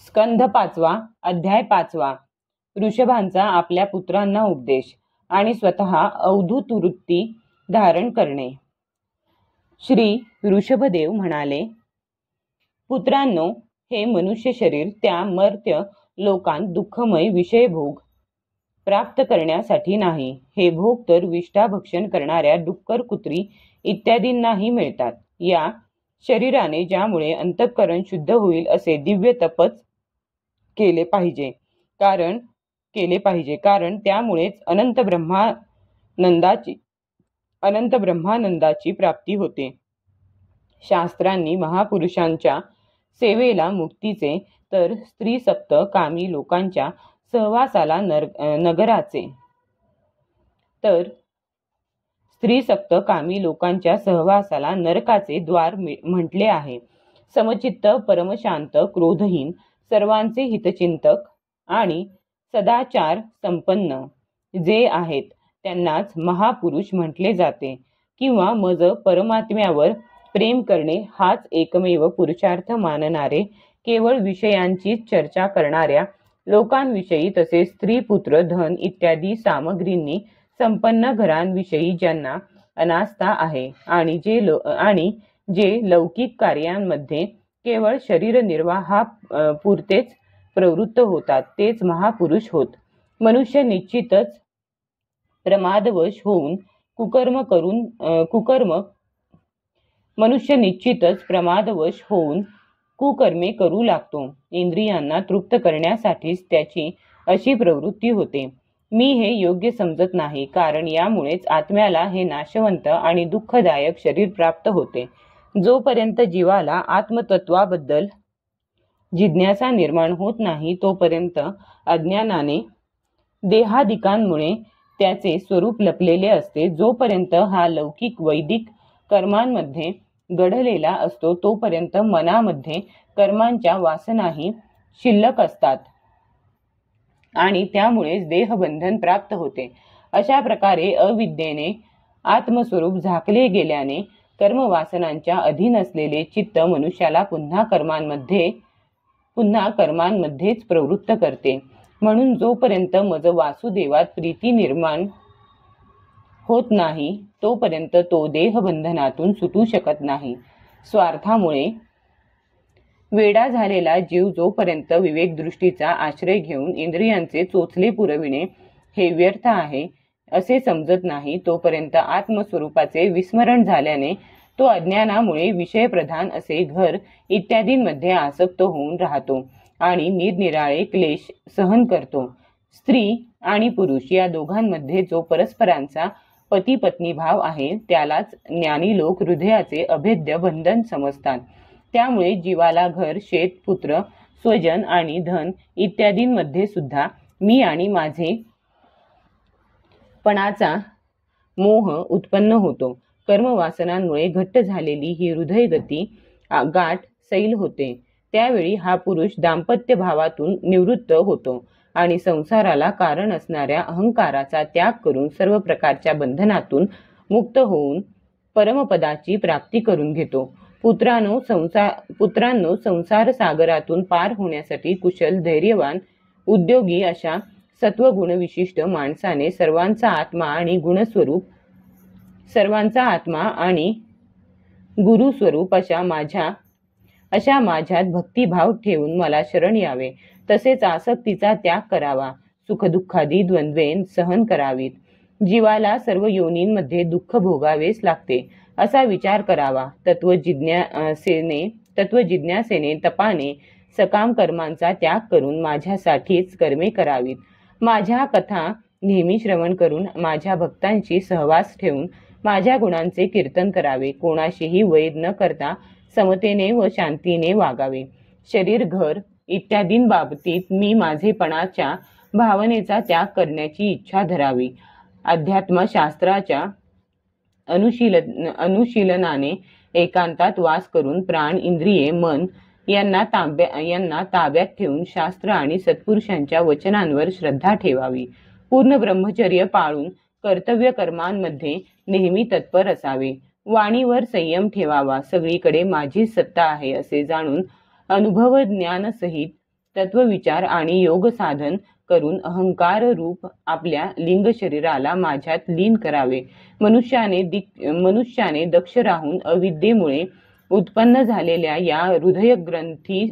स्कंध 5वा अध्याय 5वा ऋषभांचा आपल्या पुत्रांना उपदेश आणि स्वतः अवधूत वृत्ती धारण करणे. श्री ऋषभदेव म्हणाले, पुत्रांनो, हे मनुष्य शरीर त्या मर्त्य लोकांत दुःखमय विषयभोग प्राप्त करण्यासाठी नाही. हे भोग तर विष्ठाभक्षण करणाऱ्या डुक्कर, कुत्री इत्यादींनाही मिळतात. या शरीराने ज्यामुळे अंतःकरण शुद्ध होईल असे दिव्य तपच केले पाहिजे, कारण त्यामुळेच अनंत ब्रह्मानंदाची प्राप्ती होते. शास्त्रांनी महापुरुषांच्या सेवेला मुक्तीचे, तर स्त्रीसक्त कामी लोकांच्या सहवासाला नरकाचे द्वार म्हटले आहे. समचित्त, परमशांत, क्रोधहीन, सर्वांचे हितचिंतक आणि सदाचार संपन्न जे आहेत त्यांनाच महापुरुष म्हटले जाते. किंवा मज परमात्म्यावर प्रेम करणे हाच एकमेव पुरुषार्थ मानणारे, केवळ विषयांचीच चर्चा करणाऱ्या लोकांविषयी, तसेच स्त्री, पुत्र, धन इत्यादी सामग्रींनी संपन्न घरांविषयी ज्यांना अनास्था आहे आणि जे लौकिक कार्यांमध्ये केवळ शरीरनिर्वाहा पुरतेच प्रवृत्त होतात, तेच महापुरुष होत. मनुष्य निश्चितच प्रमादवश होऊन कुकर्मे करू लागतो. इंद्रियांना तृप्त करण्यासाठीच त्याची अशी प्रवृत्ती होते. मी हे योग्य समजत नाही, कारण यामुळेच आत्म्याला हे नाशवंत आणि दुःखदायक शरीर प्राप्त होते. जोपर्यंत जीवाला आत्मतत्वाबद्दल जिज्ञासा निर्माण होत नाही, तोपर्यंत अज्ञानाने देहादिकांमुळे त्याचे स्वरूप लपलेले असते. जोपर्यंत हा लौकिक वैदिक कर्मांमध्ये गढलेला असतो, तोपर्यंत मनामध्ये कर्मांच्या वासनाही शिल्लक असतात आणि त्यामुळेच देहबंधन प्राप्त होते. अशा प्रकारे अविद्येने आत्मस्वरूप झाकले गेल्याने कर्मवासनांच्या अधीन असलेले चित्त मनुष्याला पुन्हा कर्मांमध्येच प्रवृत्त करते. म्हणून जोपर्यंत मज वासुदेवात प्रीती निर्माण होत नाही, तोपर्यंत तो देहबंधनातून सुटू शकत नाही. स्वार्थामुळे वेडा झालेला जीव जोपर्यंत विवेकदृष्टीचा आश्रय घेऊन इंद्रियांचे चोचले पुरविणे हे व्यर्थ आहे असे समजत नाही, तोपर्यंत आत्मस्वरूपाचे विस्मरण झाल्याने तो अज्ञानामुळे विषयप्रधान असे घर इत्यादींमध्ये आसक्त होऊन राहतो आणि निरनिराळे क्लेश सहन करतो. स्त्री आणि पुरुष या दोघांमध्ये जो परस्परांचा पती पत्नी भाव आहे, त्यालाच ज्ञानी लोक हृदयाचे अभेद्य बंधन समजतात. त्यामुळे जीवाला घर, शेत, पुत्र, स्वजन आणि धन इत्यादींमध्ये सुद्धा मी आणि माझे पणाचा मोह उत्पन्न होतो. कर्मवासनांमुळे घट्ट झालेली ही हृदयगती गाठ सैल होते. त्यावेळी हा पुरुष दाम्पत्य भावातून निवृत्त होतो आणि संसाराला कारण असणाऱ्या अहंकाराचा त्याग करून सर्व प्रकारच्या बंधनातून मुक्त होऊन परमपदाची प्राप्ती करून घेतो. पुत्रांनो, संसार सागरातून पार होण्यासाठी कुशल, धैर्यवान, उद्योगी अशा सत्वगुण विशिष्ट माणसाने सर्वांचा आत्मा आणि गुरुस्वरूप अशा माझ्यात भक्तिभाव ठेवून मला शरण यावे. तसेच आसक्तीचा त्याग करावा. सुखदुःखादी द्वंद्वे सहन करावीत. जीवाला सर्व योनींमध्ये दुःख भोगावेच लागते असा विचार करावा. तत्वजिज्ञासेने, तपाने सकाम कर्मांचा त्याग करून माझ्यासाठीच कर्मे करावीत. माझ्या कथा नेहमी श्रवण करून माझ्या भक्तांशी सहवास ठेवून माझ्या गुणांचे कीर्तन करावे. कोणाशीही वैर न करता समतेने व शांतीने वागावे. शरीर, घर इत्यादींबाबतीत मी माझेपणाच्या भावनेचा त्याग करण्याची इच्छा धरावी. अध्यात्मशास्त्राच्या अनुशीलनाने एकांतात वास करून प्राण, इंद्रिये, मन यांना ताब्यात ठेवून शास्त्र आणि सत्पुरुषांच्या वचनांवर श्रद्धा ठेवावी. पूर्ण ब्रह्मचर्य पाळून कर्तव्य कर्मांमध्ये नेहमी तत्पर असावे. वाणीवर संयम ठेवावा. सगळीकडे माझीच सत्ता आहे असे जाणून अनुभव ज्ञानसहित तत्वविचार आणि योग साधन करून अहंकार रूप आपल्या लिंग शरीराला माझ्यात लीन करावे. मनुष्याने दक्ष राहून अविद्येमुळे उत्पन्न झालेल्या या हृदयग्रंथी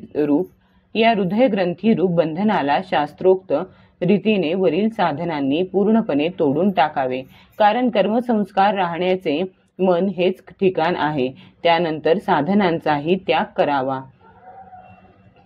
रूप बंधनाला शास्त्रोक्त रीतीने वरील साधनांनी पूर्णपणे तोडून टाकावे. कारण कर्मसंस्कार राहण्याचे मन हेच ठिकाण आहे. त्यानंतर साधनांचाही त्याग करावा.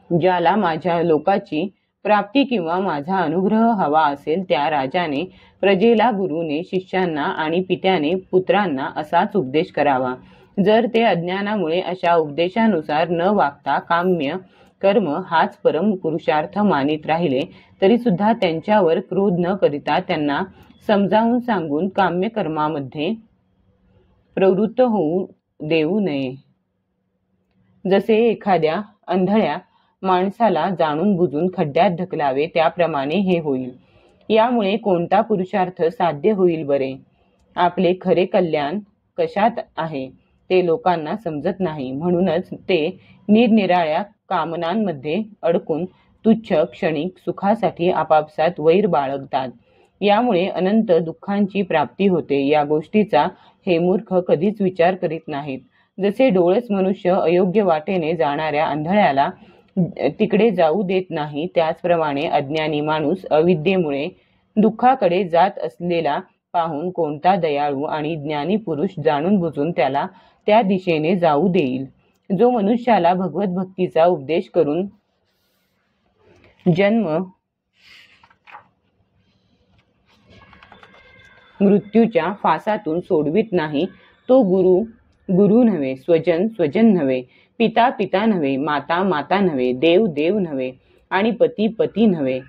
ज्याला माझ्या लोकाची प्राप्ती किंवा माझा अनुग्रह हवा असेल त्या राजाने प्रजेला, गुरुने शिष्यांना आणि पित्याने पुत्रांना असाच उपदेश करावा. जर ते अज्ञानामुळे अशा उपदेशानुसार न वागता काम्य कर्म हाच परम पुरुषार्थ मानित राहिले तरी सुद्धा त्यांच्यावर क्रोध न करिता त्यांना समजावून सांगून काम्य कर्मामध्ये प्रवृत्त होऊ देऊ नये. जसे एखाद्या आंधळ्या माणसाला जाणून बुजून खड्ड्यात ढकलावे त्याप्रमाणे हे होईल. यामुळे कोणता पुरुषार्थ साध्य होईल बरे? आपले खरे कल्याण कशात आहे ते लोकांना समजत नाही. म्हणूनच ते निरनिराळ्या कामनांमध्ये अडकून तुच्छ क्षणिक सुखासाठी आपापसात वैर बाळगतात. यामुळे अनंत दुःखांची प्राप्ती होते. या गोष्टीचा हे मूर्ख कधीच विचार करीत नाहीत. जसे डोळस मनुष्य अयोग्य वाटेने जाणाऱ्या आंधळ्याला तिकडे जाऊ देत नाही, त्याचप्रमाणे अज्ञानी माणूस अविद्येमुळे दुःखाकडे जात असलेला पाहून कोणता दयाळू आणि ज्ञानी पुरुष जाणून बुजून त्याला त्या दिशेने जाऊ देईल. जो मनुष्याला भगवत भक्तीचा उपदेश करून जन्म मृत्यूच्या फासातून सोडवित नाही तो गुरु नव्हे, स्वजन नव्हे, पिता नव्हे, माता नव्हे, देव नव्हे आणि पती नव्हे.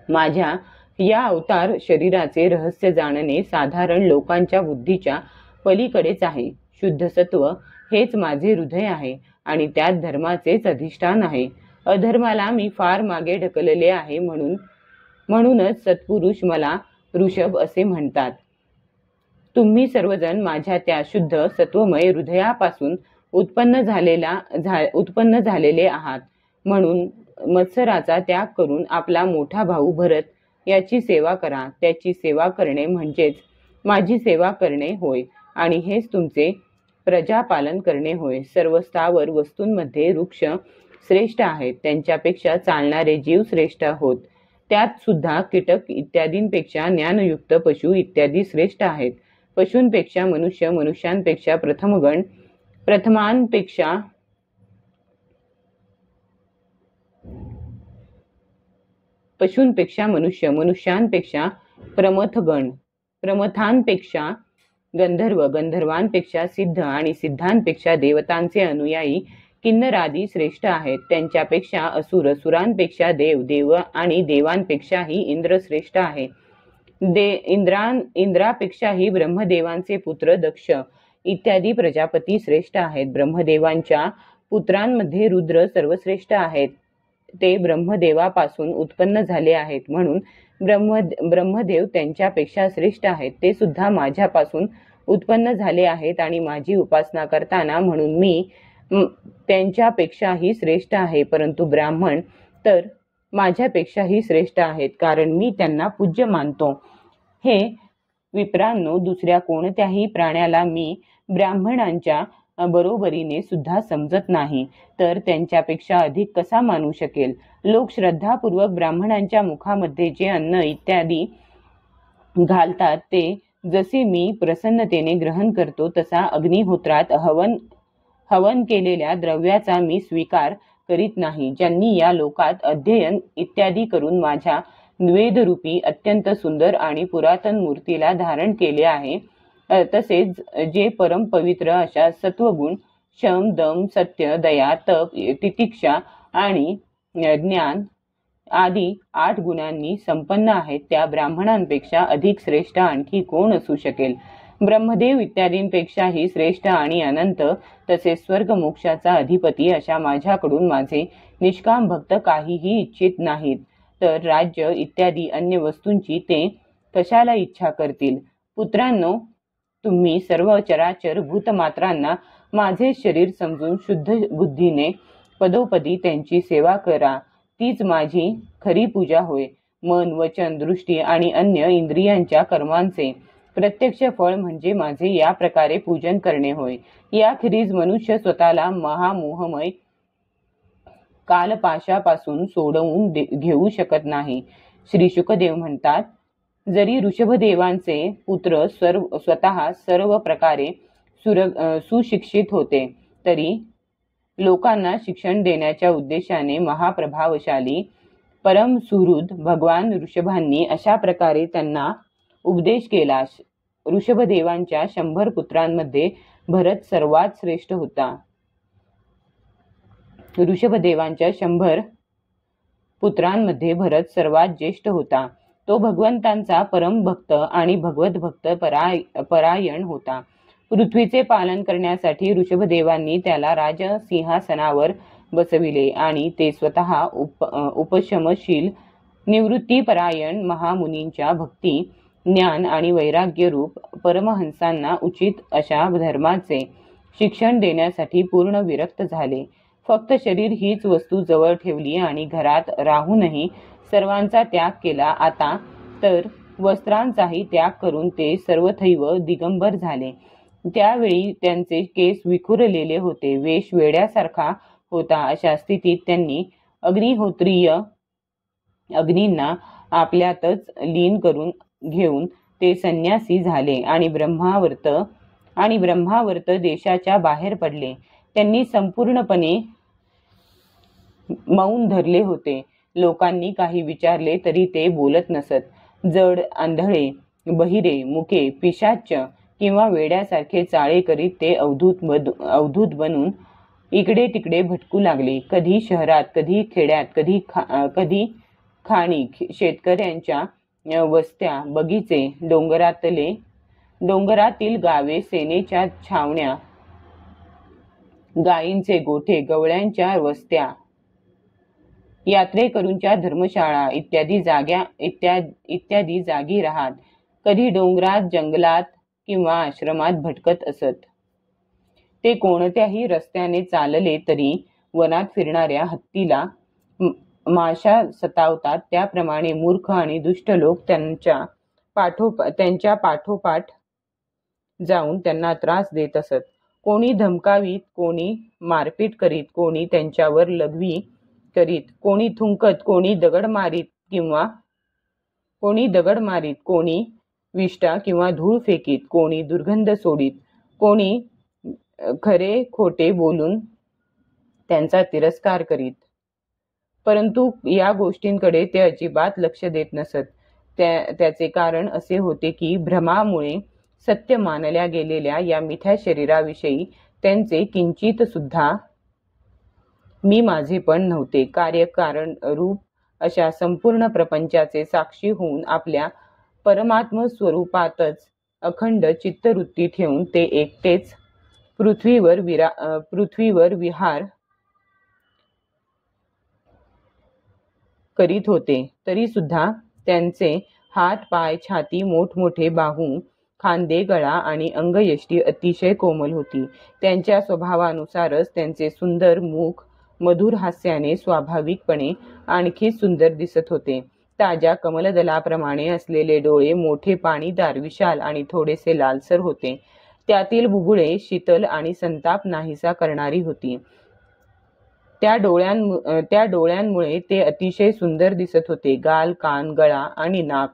माझ्या या अवतार शरीराचे रहस्य जाणणे साधारण लोकांच्या बुद्धीच्या पलीकडेच आहे. शुद्ध सत्व हेच माझे हृदय आहे आणि त्यात धर्माचेच अधिष्ठान आहे. अधर्माला मी फार मागे ढकलले आहे. म्हणूनच सत्पुरुष मला ऋषभ असे म्हणतात. तुम्ही सर्वजण माझ्या त्या शुद्ध सत्वमय हृदयापासून उत्पन्न झालेले आहात. म्हणून मत्सराचा त्याग करून आपला मोठा भाऊ भरत याची सेवा करा. त्याची सेवा करणे म्हणजेच माझी सेवा करणे होय आणि हेच तुमचे प्रजापालन करणे होय. सर्व स्थावर वस्तूंमध्ये वृक्ष श्रेष्ठ आहेत, त्यांच्यापेक्षा चालणारे जीव श्रेष्ठ होत. त्यात सुद्धा कीटक इत्यादींपेक्षा ज्ञानयुक्त पशु इत्यादी श्रेष्ठ आहेत. पशूंपेक्षा मनुष्य, मनुष्यांपेक्षा प्रथमगण, पशूंपेक्षा मनुष्य, मनुष्यांपेक्षा प्रमथगण, प्रमथांपेक्षा गंधर्व, गंधर्वांपेक्षा सिद्ध आणि सिद्धांपेक्षा देवतांचे अनुयायी किन्नरादी श्रेष्ठ आहेत. त्यांच्यापेक्षा असुर, असुरांपेक्षा देव आणि देवांपेक्षाही इंद्र श्रेष्ठ आहे. इंद्रापेक्षाही ब्रह्मदेवांचे पुत्र दक्ष इत्यादी प्रजापती श्रेष्ठ आहेत. ब्रह्मदेवांच्या पुत्रांमध्ये रुद्र सर्वश्रेष्ठ आहेत. ते ब्रह्मदेवापासून उत्पन्न झाले आहेत. म्हणून ब्रह्मदेव त्यांच्यापेक्षा श्रेष्ठ आहेत. ते सुद्धा माझ्यापासून उत्पन्न झाले आहेत आणि माझी उपासना करताना म्हणून मी त्यांच्यापेक्षाही श्रेष्ठ आहे. परंतु ब्राह्मण तर माझ्यापेक्षाही श्रेष्ठ आहेत, कारण मी त्यांना पूज्य मानतो. हे विप्रांनो, दुसऱ्या कोणत्याही प्राण्याला मी ब्राह्मणांच्या बरोबरीने सुद्धा समजत नाही, तर त्यांच्यापेक्षा अधिक कसा मानू शकेल? लोक श्रद्धापूर्वक ब्राह्मणांच्या मुखामध्ये जे अन्न इत्यादी घालतात ते जसे मी प्रसन्नतेने ग्रहण करतो, तसा अग्निहोत्रात हवन केलेल्या द्रव्याचा मी स्वीकार करीत नाही. ज्यांनी या लोकात अध्ययन इत्यादी करून माझ्या वेदरूपी अत्यंत सुंदर आणि पुरातन मूर्तीला धारण केले आहे, तसेच जे परम पवित्र अशा सत्वगुण, शम, दम, सत्य, दया, तप, तितिक्षा आणि ज्ञान आदी 8 गुणांनी संपन्न आहेत, त्या ब्राह्मणांपेक्षा अधिक श्रेष्ठ आणखी कोण असू शकेल? ब्रह्मदेव इत्यादींपेक्षाही श्रेष्ठ आणि अनंत तसेच स्वर्ग मोक्षाचा अधिपती अशा माझ्याकडून माझे निष्काम भक्त काहीही इच्छित नाहीत, तर राज्य इत्यादी अन्य वस्तूंची ते कशाला इच्छा करतील? पुत्रांनो, तुम्ही सर्व चराचर भूतमात्रांना माझे शरीर समजून शुद्ध बुद्धीने पदोपदी त्यांची सेवा करा. तीच माझी खरी पूजा होय. मन, वचन, दृष्टी आणि अन्य इंद्रियांच्या कर्मांचे प्रत्यक्ष फळ म्हणजे माझे या प्रकारे पूजन करणे होय. याखेरीज मनुष्य स्वतःला महामोहमय कालपाशापासून सोडवून घेऊ शकत नाही. श्री शुकदेव म्हणतात, जरी ऋषभदेवांचे पुत्र स्वतः सर्व प्रकारे सुशिक्षित होते, तरी लोकांना शिक्षण देण्याच्या उद्देशाने महाप्रभावशाली परम सुहृद भगवान ऋषभांनी अशा प्रकारे त्यांना उपदेश केला. ऋषभदेवांच्या 100 पुत्रांमध्ये भरत सर्वात श्रेष्ठ होता. ऋषभदेवांच्या 100 पुत्रांमध्ये भरत सर्वात ज्येष्ठ होता. तो भगवंतांचा परम भक्त आणि भगवत भक्त परायण होता. पृथ्वीचे पालन करण्यासाठी ऋषभदेवांनी त्याला राजसिंहासनावर बसविले आणि ते स्वतः उपशमशील निवृत्तीपरायण महामुनींच्या भक्ती, ज्ञान आणि वैराग्य रूप परमहंसांना उचित अशा धर्माचे शिक्षण देण्यासाठी पूर्ण विरक्त झाले. फक्त शरीर हीच वस्तू जवळ ठेवली आणि घरात राहूनही सर्वांचा त्याग केला. आता तर वस्त्रांचाही त्याग करून ते सर्वथैव दिगंबर झाले. त्यावेळी त्यांचे केस विखुरलेले होते, वेश वेड्यासारखा होता. अशा स्थितीत त्यांनी अग्निहोत्रीय अग्नींना आपल्यातच लीन करून घेऊन ते संन्यासी झाले आणि ब्रह्मावर्त देशाच्या बाहेर पडले. त्यांनी संपूर्णपणे मौन धरले होते. लोकांनी काही विचारले तरी ते बोलत नसत. जड, आंधळे, बहिरे, मुके, पिशाच्च किंवा वेड्यासारखे चाळे करीत ते अवधूत बनून इकडे तिकडे भटकू लागले. कधी शहरात, कधी खेड्यात, कधी खाणी, शेतकऱ्यांच्या वस्त्या, बगीचे, डोंगरातील गावे, सेनेच्या छावण्या, गायींचे गोठे, गवळ्यांच्या वस्त्या, यात्रेकरूंच्या धर्मशाळा इत्यादी जागी राहत. कधी डोंगरात, जंगलात किंवा आश्रमात भटकत असत. ते कोणत्याही रस्त्याने चालले तरी वनात फिरणाऱ्या हत्तीला माशा सतावतात, त्याप्रमाणे मूर्ख आणि दुष्ट लोक त्यांच्या पाठोपाठ जाऊन त्यांना त्रास देत असत. कोणी धमकावीत, कोणी मारपीट करीत, कोणी त्यांच्यावर लघवी करीत, कोणी थुंकत, कोणी दगड मारीत, कोणी विष्ठा किंवा धूळ फेकीत, कोणी दुर्गंध सोडीत, कोणी खरे खोटे बोलून त्यांचा तिरस्कार करीत. परंतु या गोष्टींकडे ते अजिबात लक्ष देत नसत. त्याचे कारण असे होते की भ्रमामुळे सत्य मानल्या गेलेल्या या मिथ्या शरीराविषयी त्यांचे किंचित सुद्धा मी माझेपण नव्हते. कार्यकारण रूप अशा संपूर्ण प्रपंचाचे साक्षी होऊन आपल्या परमात्म स्वरूपातच अखंड चित्तवृत्ती ठेवून ते एकटेच पृथ्वीवर विहार करीत होते. तरी सुद्धा त्यांचे हात, पाय, छाती, मोठमोठे बाहू, खांदे, गळा आणि अंगयष्टी अतिशय कोमल होती. त्यांच्या स्वभावानुसारच त्यांचे सुंदर मुख मधुर हास्याने स्वाभाविकपणे आणखी सुंदर दिसत होते. ताज्या कमलदलाप्रमाणे असलेले डोळे मोठे, पाणीदार, विशाल आणि थोडेसे लालसर होते. त्यातील बुबुळे शीतल आणि संताप नाहीसा करणारी होती. त्या डोळ्यांमुळे ते अतिशय सुंदर दिसत होते. गाल, कान, गळा आणि नाक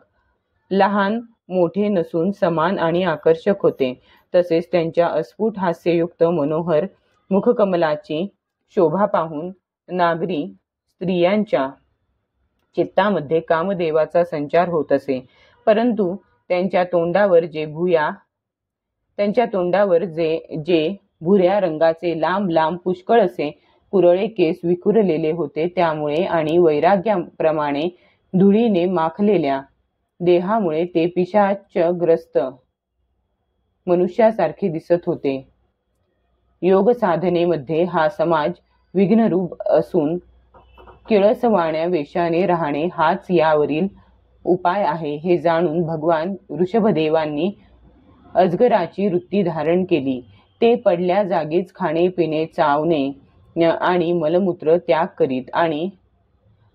लहान मोठे नसून समान आणि आकर्षक होते. तसेच त्यांच्या अस्फुट हास्ययुक्त मनोहर मुखकमलाची शोभा पाहून नागरी स्त्रियांच्या चित्तामध्ये कामदेवाचा संचार होत असे. परंतु त्यांच्या तोंडावर जे भुऱ्या रंगाचे लांब लांब पुष्कळ असे कुरळे केस विखुरलेले होते, त्यामुळे आणि वैराग्याप्रमाणे धुळीने माखलेल्या देहामुळे ते पिशाचग्रस्त मनुष्यासारखे दिसत होते. योग साधनेमध्ये हा समाज विघ्नरूप असून किळसवाण्या वेशाने राहणे हाच यावरील उपाय आहे, हे जाणून भगवान ऋषभदेवांनी अजगराची वृत्ती धारण केली. ते पडल्या जागीच खाणे पिणे, चावणे आणि मलमूत्र त्याग करीत आणि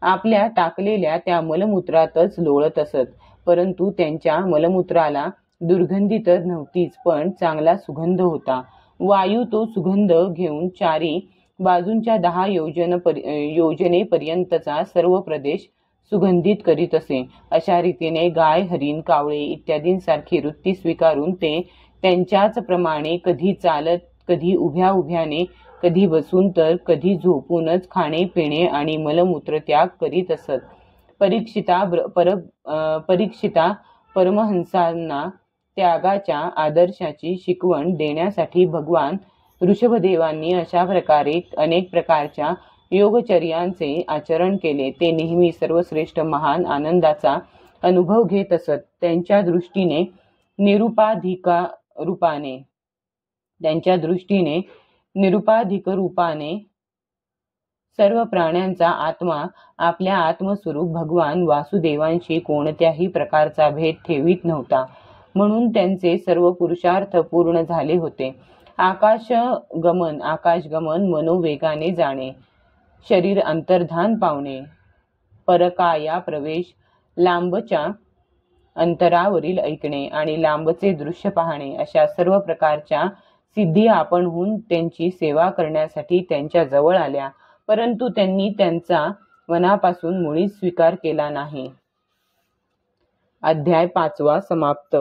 आपल्या टाकलेल्या त्या मलमूत्रातच लोळत असत. परंतु त्यांच्या मलमूत्राला दुर्गंधी तर नव्हतीच, पण चांगला सुगंध होता. वायू तो सुगंध घेऊन चारी बाजूंच्या 10 योजनेपर्यंतचा सर्व प्रदेश सुगंधित करीत असे. अशा रीतीने गाय, हरिण, कावळे इत्यादींसारखी वृत्ती स्वीकारून ते त्यांच्याच प्रमाणे कधी चालत, कधी उभ्या उभ्याने, कधी बसून तर कधी झोपूनच खाणे, पिणे आणि मलमूत्र त्याग करीत असत. परीक्षिता परमहंसांना त्यागाच्या आदर्शाची शिकवण देण्यासाठी भगवान ऋषभदेवांनी अशा प्रकारे अनेक प्रकारच्या योगचर्यांचे आचरण केले. ते नेहमी सर्वश्रेष्ठ महान आनंदाचा अनुभव घेत असत. त्यांच्या दृष्टीने निरुपाधिक रूपाने सर्व प्राण्यांचा आत्मा आपल्या आत्मस्वरूप भगवान वासुदेवांशी कोणत्याही प्रकारचा भेद ठेवीत नव्हता. म्हणून त्यांचे सर्व पुरुषार्थ पूर्ण झाले होते. आकाशगमन मनोवेगाने जाणे, शरीर अंतर्धान पावणे, परकाया प्रवेश, लांबच्या अंतरावरील ऐकणे आणि लांबचे दृश्य पाहणे अशा सर्व प्रकारच्या सिद्धी आपणहून त्यांची सेवा करण्यासाठी त्यांच्या जवळ आल्या. परंतु त्यांनी त्यांचा मनापासून मुळीच स्वीकार केला नाही. अध्याय 5 समाप्त.